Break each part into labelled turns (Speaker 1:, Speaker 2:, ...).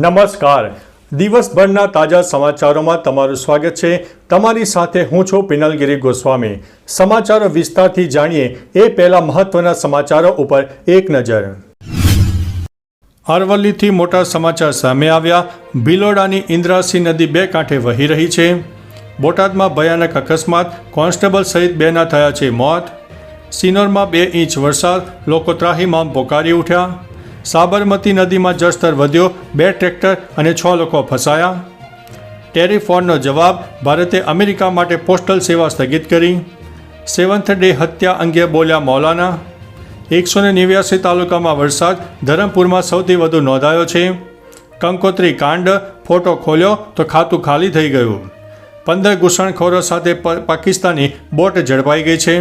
Speaker 1: નમસ્કાર. દિવસભરના તાજા સમાચારોમાં તમારું સ્વાગત છે. તમારી સાથે હું છું પિનલગીરી ગોસ્વામી. સમાચારો વિસ્તારથી જાણીએ એ પહેલા મહત્વના સમાચારો ઉપર એક નજર. અરવલ્લીથી મોટા સમાચાર સામે આવ્યા. ભિલોડાની ઇન્દ્રાસી નદી બે કાંઠે વહી રહી છે. બોટાદમાં ભયાનક અકસ્માત, કોન્સ્ટેબલ સહિત બેના થયા છે મોત. સિનોરમાં 2 ઇંચ વરસાદ, લોકો ત્રાહિમામ પોકારી ઉઠ્યા. સાબરમતી નદીમાં જળસ્તર વધ્યો, 2 ટ્રેક્ટર અને 6 લોકો ફસાયા. ટેરિફ વોરનો જવાબ, ભારતે અમેરિકા માટે પોસ્ટલ સેવા સ્થગિત કરી. સેવન્થ ડે હત્યા અંગે બોલ્યા મૌલાના. 189 તાલુકામાં વરસાદ, ધરમપુરમાં સૌથી વધુ નોંધાયો છે. કંકોત્રી કાંડ, ફોટો ખોલ્યો તો ખાતું ખાલી થઈ ગયું. 15 ઘૂસણખોરો સાથે પાકિસ્તાની બોટ ઝડપાઈ ગઈ છે.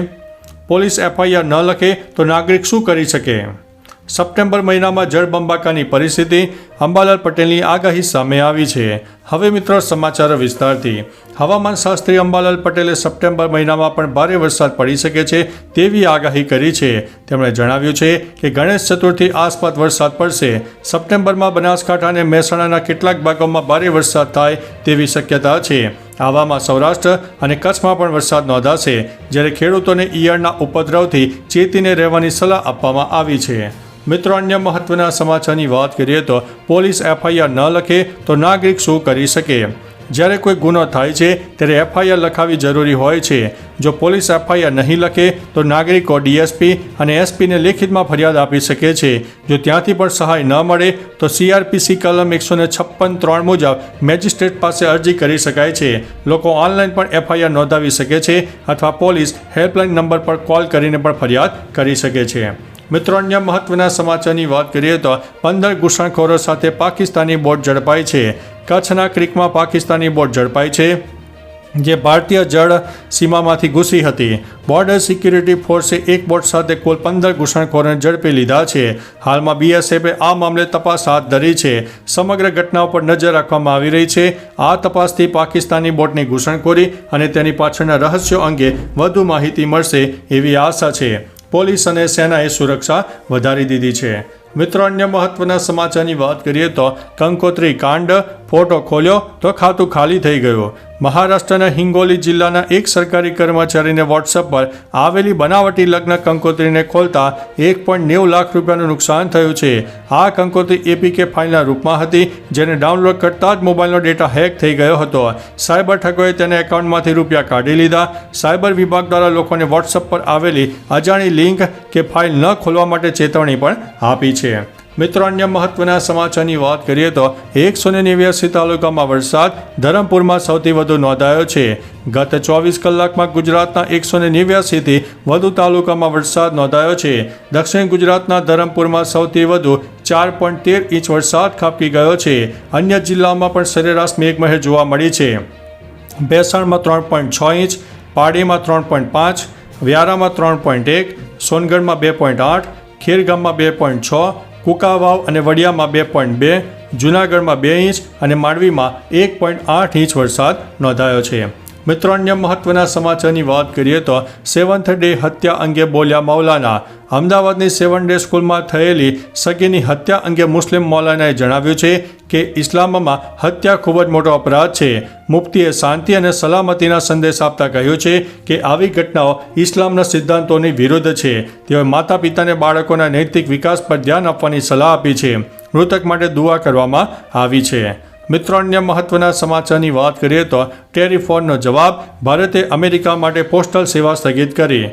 Speaker 1: પોલીસ FIR ન લખે તો નાગરિક શું કરી શકે? સપ્ટેમ્બર મહિનામાં જળબંબાકાની પરિસ્થિતિ, અંબાલાલ પટેલની આગાહી સામે આવી છે. હવે મિત્રો સમાચારો વિસ્તારથી. હવામાન શાસ્ત્રી અંબાલાલ પટેલે સપ્ટેમ્બર મહિનામાં પણ ભારે વરસાદ પડી શકે છે તેવી આગાહી કરી છે. તેમણે જણાવ્યું છે કે ગણેશ ચતુર્થી આસપાસ વરસાદ પડશે. સપ્ટેમ્બરમાં બનાસકાંઠા અને મહેસાણાના કેટલાક ભાગોમાં ભારે વરસાદ થાય તેવી શક્યતા છે. આવામાં સૌરાષ્ટ્ર અને કચ્છમાં પણ વરસાદ નોંધાશે, જ્યારે ખેડૂતોને ઈયળના ઉપદ્રવથી ચેતીને રહેવાની સલાહ આપવામાં આવી છે. મિત્રો, અન્ય મહત્વના સમાચારની વાત કરીએ તો પોલીસ FIR ન લખે તો નાગરિક શું કરી શકે? જ્યારે કોઈ ગુનો થાય છે ત્યારે FIR લખાવી જરૂરી હોય છે. જો પોલીસ FIR નહીં લખે તો નાગરિકો DSP અને SPને લેખિતમાં ફરિયાદ આપી શકે છે. જો ત્યાંથી પણ સહાય ન મળે તો CRPC કલમ 156(3) મુજબ મેજિસ્ટ્રેટ પાસે અરજી કરી શકાય છે. લોકો ઓનલાઈન પણ FIR નોંધાવી શકે છે અથવા પોલીસ હેલ્પલાઇન નંબર પર કોલ કરીને પણ ફરિયાદ કરી શકે છે. મિત્રો, અન્ય મહત્વના સમાચારની વાત કરીએ તો 15 ઘૂસણખોરો સાથે પાકિસ્તાની બોટ ઝડપાઈ છે. કચ્છના ક્રીકમાં પાકિસ્તાની બોટ ઝડપાઈ છે જે ભારતીય જળ સીમામાંથી ઘૂસી હતી. બોર્ડર સિક્યુરિટી ફોર્સે એક બોટ સાથે કુલ 15 ઘૂસણખોરોને ઝડપી લીધા છે. હાલમાં BSF આ મામલે તપાસ હાથ ધરી છે. સમગ્ર ઘટના પર નજર રાખવામાં આવી રહી છે. આ તપાસથી પાકિસ્તાની બોટની ઘૂસણખોરી અને તેની પાછળના રહસ્યો અંગે વધુ માહિતી મળશે એવી આશા છે. પોલીસ અને સેનાએ સુરક્ષા વધારી દીધી છે. મિત્રો, અન્ય મહત્વના સમાચારની વાત કરીએ તો કંકોત્રી કાંડ, ફોટો ખોલ્યો તો ખાતું ખાલી થઈ ગયું. મહારાષ્ટ્રના હિંગોલી જિલ્લાના એક સરકારી કર્મચારીને WhatsApp પર આવેલી બનાવટી લગ્ન કંકોત્રીને ખોલતા 1.90 લાખ રૂપિયાનું નુકસાન થયું છે. આ કંકોત્રી APK ફાઇલના રૂપમાં હતી, જેને ડાઉનલોડ કરતાં જ મોબાઈલનો ડેટા હેક થઈ ગયો હતો. સાયબર ઠગોએ તેને એકાઉન્ટમાંથી રૂપિયા કાઢી લીધા. સાયબર વિભાગ દ્વારા લોકોને WhatsApp પર આવેલી અજાણી લિંક કે ફાઇલ ન ખોલવા માટે ચેતવણી પણ આપી છે. મિત્રો, અન્ય મહત્વના સમાચારની વાત કરીએ તો 189 તાલુકામાં વરસાદ, ધરમપુરમાં સૌથી વધુ નોંધાયો છે. ગત 24 કલાકમાં ગુજરાતના 189થી વધુ તાલુકામાં વરસાદ નોંધાયો છે. દક્ષિણ ગુજરાતના ધરમપુરમાં સૌથી વધુ 4.13 ઇંચ વરસાદ ખાબકી ગયો છે. અન્ય જિલ્લાઓમાં પણ સરેરાશ મેઘમહેર જોવા મળી છે. ભેસાણમાં 3.6 ઇંચ, પાડીમાં 3.5, વ્યારામાં 3.1, સોનગઢમાં 2.8, ખેરગામમાં 2.6, કુકાવાવ અને વડિયામાં 2.2, જૂનાગઢમાં 2 ઇંચ અને માંડવીમાં 1.8 ઇંચ વરસાદ નોંધાયો છે. મિત્રો, અન્ય મહત્વના સમાચારની વાત કરીએ તો સેવન્થ ડે હત્યા અંગે બોલ્યા મૌલાના. અમદાવાદની 7 ડે સ્કૂલમાં થયેલી સગીની હત્યા અંગે મુસ્લિમ મૌલાનાએ જણાવ્યું છે કે ઇસ્લામમાં હત્યા ખૂબ જ મોટો અપરાધ છે. મુફ્તીએ શાંતિ અને સલામતીના સંદેશ આપતા કહ્યું છે કે આવી ઘટનાઓ ઇસ્લામના સિદ્ધાંતોની વિરુદ્ધ છે. તેઓએ માતા પિતાને બાળકોના નૈતિક વિકાસ પર ધ્યાન આપવાની સલાહ આપી છે. મૃતક માટે દુઆ કરવામાં આવી છે. મિત્રો, અન્ય મહત્વના સમાચારની વાત કરીએ તો ટેરિફ વોરનો જવાબ, ભારતે અમેરિકા માટે પોસ્ટલ સેવા સ્થગિત કરી.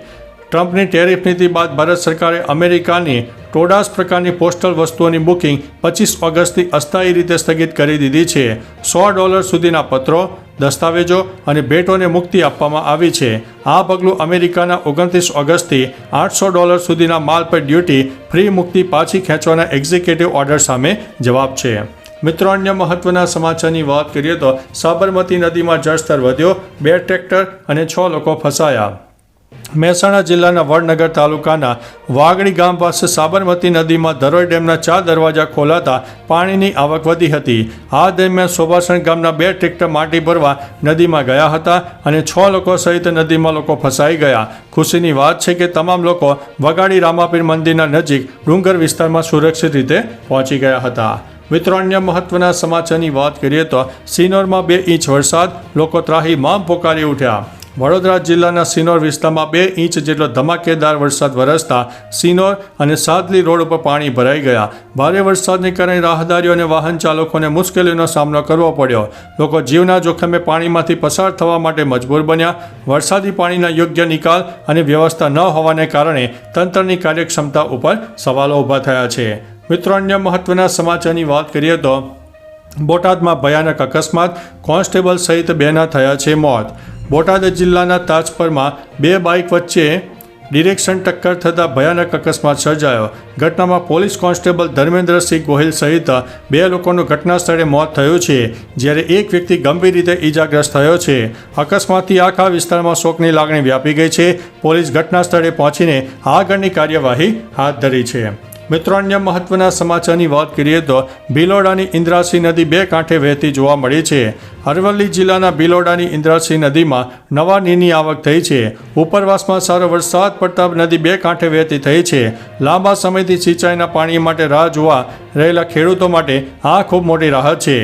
Speaker 1: ટ્રમ્પની ટેરિફ નીતિ બાદ ભારત સરકારે અમેરિકાની ટોડાસ પ્રકારની પોસ્ટલ વસ્તુઓની બુકિંગ 25 ઓગસ્ટથી અસ્થાયી રીતે સ્થગિત કરી દીધી છે. $100 સુધીના પત્રો, દસ્તાવેજો અને ભેટોને મુક્તિ આપવામાં આવી છે. આ પગલું અમેરિકાના 29 ઓગસ્ટથી $800 સુધીના માલ પર ડ્યુટી ફ્રી મુક્તિ પાછી ખેંચવાના એક્ઝિક્યુટિવ ઓર્ડર સામે જવાબ છે. મિત્રો, અન્ય મહત્વના સમાચારની વાત કરીએ તો સાબરમતી નદીમાં જળસ્તર વધ્યો, 2 ટ્રેક્ટર અને 6 લોકો ફસાયા. મહેસાણા જિલ્લાના વડનગર તાલુકાના વાગડી ગામ પાસે સાબરમતી નદીમાં ધરોઈ ડેમના 4 દરવાજા ખોલાતા પાણીની આવક વધી હતી. આ દરમિયાન સોબાસણ ગામના 2 ટ્રેક્ટર માટી ભરવા નદીમાં ગયા હતા અને 6 લોકો સહિત નદીમાં લોકો ફસાઈ ગયા. ખુશીની વાત છે કે તમામ લોકો વગાડી રામાપીર મંદિરના નજીક ડુંગર વિસ્તારમાં સુરક્ષિત રીતે પહોંચી ગયા હતા. મિત્રો અન્ય મહત્વના સમાચારની વાત કરીએ તો સિનોરમાં 2 ઇંચ વરસાદ, લોકો ત્રાહિમામ પોકારી ઉઠ્યા. વડોદરા જિલ્લાના સિનોર વિસ્તારમાં 2 ઇંચ જેટલો ધમાકેદાર વરસાદ વરસતા સિનોર અને સાદલી રોડ ઉપર પાણી ભરાઈ ગયા. ભારે વરસાદને કારણે રાહદારીઓ અને વાહન ચાલકોને મુશ્કેલીનો સામનો કરવો પડ્યો. લોકો જીવના જોખમે પાણીમાંથી પસાર થવા માટે મજબૂર બન્યા. વરસાદી પાણીના યોગ્ય નિકાલ અને વ્યવસ્થા ન હોવાને કારણે તંત્રની કાર્યક્ષમતા ઉપર સવાલો ઊભા થયા છે. મિત્રો અન્ય મહત્વના સમાચારની વાત કરીએ તો બોટાદમાં ભયાનક અકસ્માત, કોન્સ્ટેબલ સહિત 2ના થયા છે મોત. બોટાદ જિલ્લાના તાજપરમાં 2 બાઇક વચ્ચે ડિરેક્શન ટક્કર થતાં ભયાનક અકસ્માત સર્જાયો. ઘટનામાં પોલીસ કોન્સ્ટેબલ ધર્મેન્દ્રસિંહ ગોહિલ સહિત 2 લોકોનું ઘટના સ્થળે મોત થયું છે, જ્યારે એક વ્યક્તિ ગંભીર રીતે ઈજાગ્રસ્ત થયો છે. અકસ્માતથી આખા વિસ્તારમાં શોકની લાગણી વ્યાપી ગઈ છે. પોલીસ ઘટના સ્થળે પહોંચીને આગળની કાર્યવાહી હાથ ધરી છે. મિત્રો અન્ય મહત્વના સમાચારની વાત કરીએ તો ભિલોડાની ઇન્દ્રાસી નદી 2 કાંઠે વહેતી જોવા મળી છે. અરવલ્લી જિલ્લાના ભિલોડાની ઇન્દ્રાસી નદીમાં નવા નીરની આવક થઈ છે. ઉપરવાસમાં સારો વરસાદ પડતા નદી 2 કાંઠે વહેતી થઈ છે. લાંબા સમયથી સિંચાઈના પાણી માટે રાહ જોવા રહેલા ખેડૂતો માટે આ ખૂબ મોટી રાહત છે.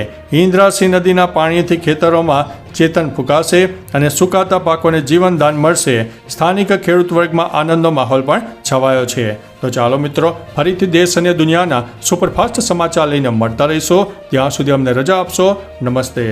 Speaker 1: ઇન્દ્રાસી નદીના પાણીથી ખેતરોમાં ચેતન ફૂંકાશે અને સુકાતા પાકોને જીવનદાન મળશે. સ્થાનિક ખેડૂત વર્ગમાં આનંદનો માહોલ પણ છવાયો છે. તો ચાલો મિત્રો, ફરીથી દેશ અને દુનિયાના સુપરફાસ્ટ સમાચાર લઈને મળતા રહીશો. ત્યાં સુધી અમને રજા આપશો. નમસ્તે.